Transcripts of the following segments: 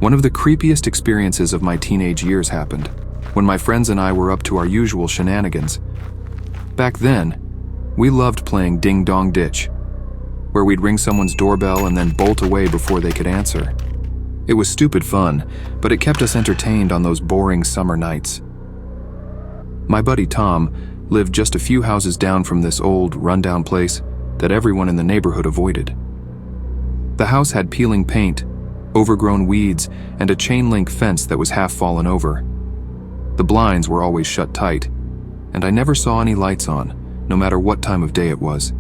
One of the creepiest experiences of my teenage years happened when my friends and I were up to our usual shenanigans. Back then, we loved playing Ding Dong Ditch, where we'd ring someone's doorbell and then bolt away before they could answer. It was stupid fun, but it kept us entertained on those boring summer nights. My buddy Tom lived just a few houses down from this old, rundown place that everyone in the neighborhood avoided. The house had peeling paint, overgrown weeds, and a chain-link fence that was half fallen over. The blinds were always shut tight, and I never saw any lights on, no matter what time of day it was.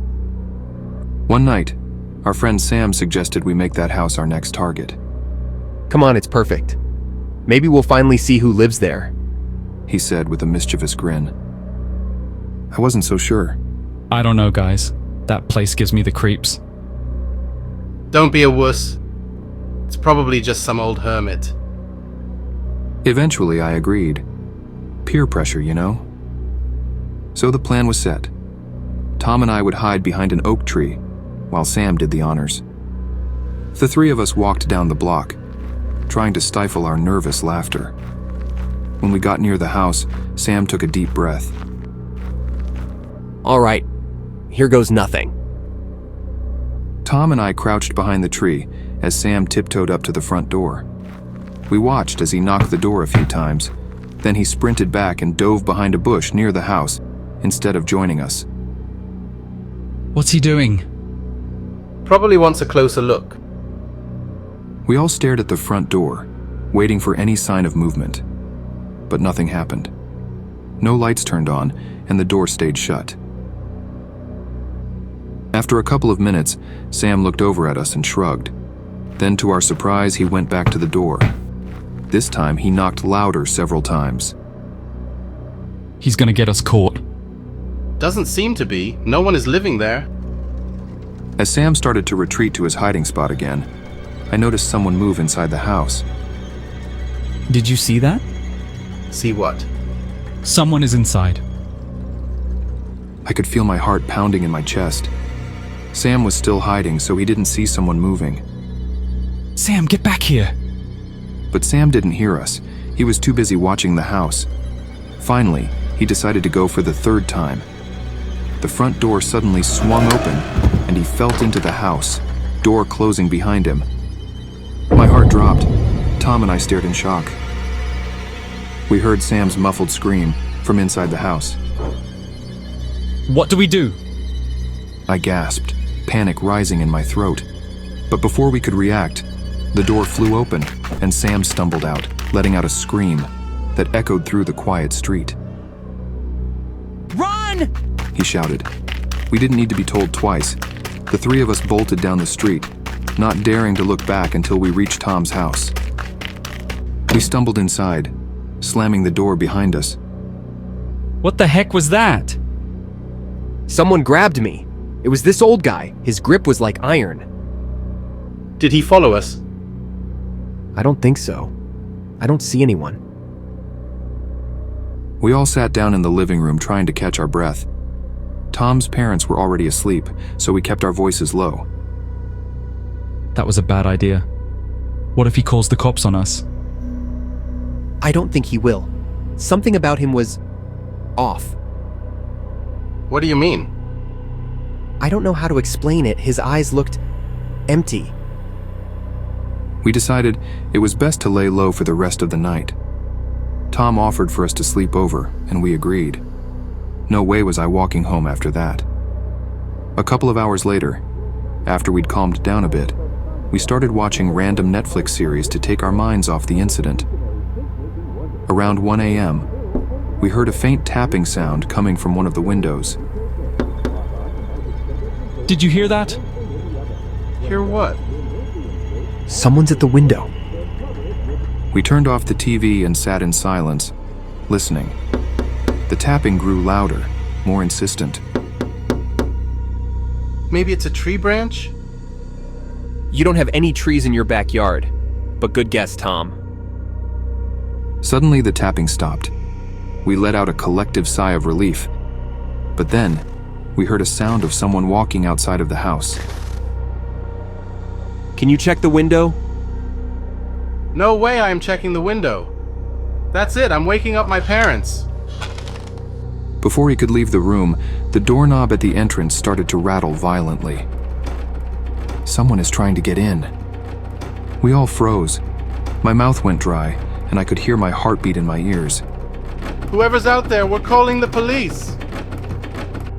One night, our friend Sam suggested we make that house our next target. Come on, it's perfect. Maybe we'll finally see who lives there, he said with a mischievous grin. I wasn't so sure. I don't know, guys. That place gives me the creeps. Don't be a wuss. It's probably just some old hermit. Eventually, I agreed. Peer pressure, you know? So the plan was set. Tom and I would hide behind an oak tree, while Sam did the honors. The three of us walked down the block, trying to stifle our nervous laughter. When we got near the house, Sam took a deep breath. All right, here goes nothing. Tom and I crouched behind the tree as Sam tiptoed up to the front door. We watched as he knocked the door a few times. Then he sprinted back and dove behind a bush near the house instead of joining us. What's he doing? Probably wants a closer look. We all stared at the front door, waiting for any sign of movement. But nothing happened. No lights turned on, and the door stayed shut. After a couple of minutes, Sam looked over at us and shrugged. Then, to our surprise, he went back to the door. This time, he knocked louder several times. He's gonna get us caught. Doesn't seem to be. No one is living there. As Sam started to retreat to his hiding spot again, I noticed someone move inside the house. Did you see that? See what? Someone is inside. I could feel my heart pounding in my chest. Sam was still hiding, so he didn't see someone moving. Sam, get back here! But Sam didn't hear us. He was too busy watching the house. Finally, he decided to go for the third time. The front door suddenly swung open, and he felt into the house, door closing behind him. My heart dropped. Tom and I stared in shock. We heard Sam's muffled scream from inside the house. What do we do? I gasped, panic rising in my throat. But before we could react, the door flew open, and Sam stumbled out, letting out a scream that echoed through the quiet street. Run! He shouted. We didn't need to be told twice. The three of us bolted down the street, not daring to look back until we reached Tom's house. We stumbled inside, slamming the door behind us. What the heck was that? Someone grabbed me. It was this old guy. His grip was like iron. Did he follow us? I don't think so. I don't see anyone. We all sat down in the living room trying to catch our breath. Tom's parents were already asleep, so we kept our voices low. That was a bad idea. What if he calls the cops on us? I don't think he will. Something about him was off. What do you mean? I don't know how to explain it. His eyes looked empty. We decided it was best to lay low for the rest of the night. Tom offered for us to sleep over, and we agreed. No way was I walking home after that. A couple of hours later, after we'd calmed down a bit, we started watching random Netflix series to take our minds off the incident. Around 1 a.m., we heard a faint tapping sound coming from one of the windows. Did you hear that? Hear what? Someone's at the window. We turned off the TV and sat in silence, listening. The tapping grew louder, more insistent. Maybe it's a tree branch? You don't have any trees in your backyard, but good guess, Tom. Suddenly, the tapping stopped. We let out a collective sigh of relief. But then, we heard a sound of someone walking outside of the house. Can you check the window? No way I am checking the window. That's it, I'm waking up my parents. Before he could leave the room, the doorknob at the entrance started to rattle violently. Someone is trying to get in. We all froze. My mouth went dry, and I could hear my heartbeat in my ears. Whoever's out there, we're calling the police.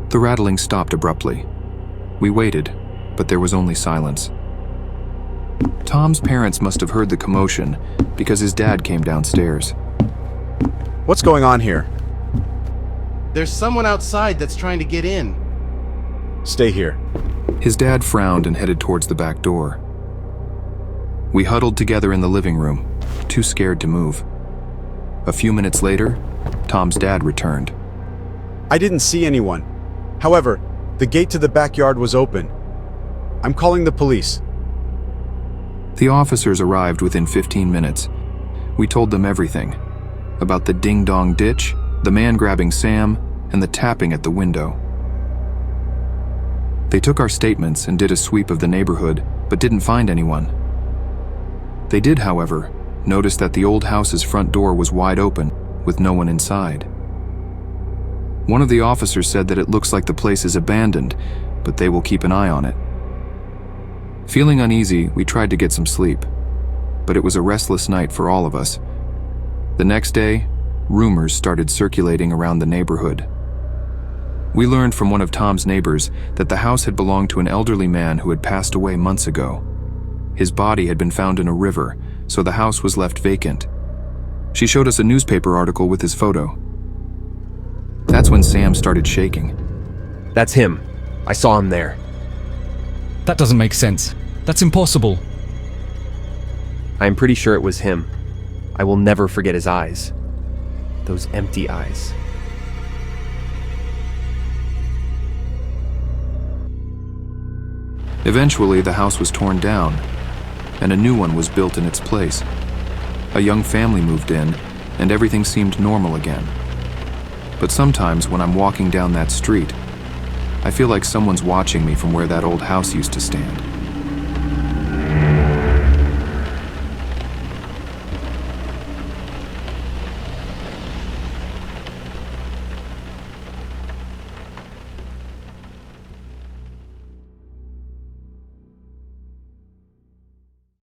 The rattling stopped abruptly. We waited, but there was only silence. Tom's parents must have heard the commotion because his dad came downstairs. What's going on here? There's someone outside that's trying to get in. Stay here. His dad frowned and headed towards the back door. We huddled together in the living room, too scared to move. A few minutes later, Tom's dad returned. I didn't see anyone. However, the gate to the backyard was open. I'm calling the police. The officers arrived within 15 minutes. We told them everything. About the ding-dong ditch, the man grabbing Sam, and the tapping at the window. They took our statements and did a sweep of the neighborhood, but didn't find anyone. They did, however, notice that the old house's front door was wide open, with no one inside. One of the officers said that it looks like the place is abandoned, but they will keep an eye on it. Feeling uneasy, we tried to get some sleep, but it was a restless night for all of us. The next day, rumors started circulating around the neighborhood. We learned from one of Tom's neighbors that the house had belonged to an elderly man who had passed away months ago. His body had been found in a river, so the house was left vacant. She showed us a newspaper article with his photo. That's when Sam started shaking. That's him. I saw him there. That doesn't make sense. That's impossible. I'm pretty sure it was him. I will never forget his eyes. Those empty eyes. Eventually, the house was torn down, and a new one was built in its place. A young family moved in, and everything seemed normal again. But sometimes when I'm walking down that street, I feel like someone's watching me from where that old house used to stand.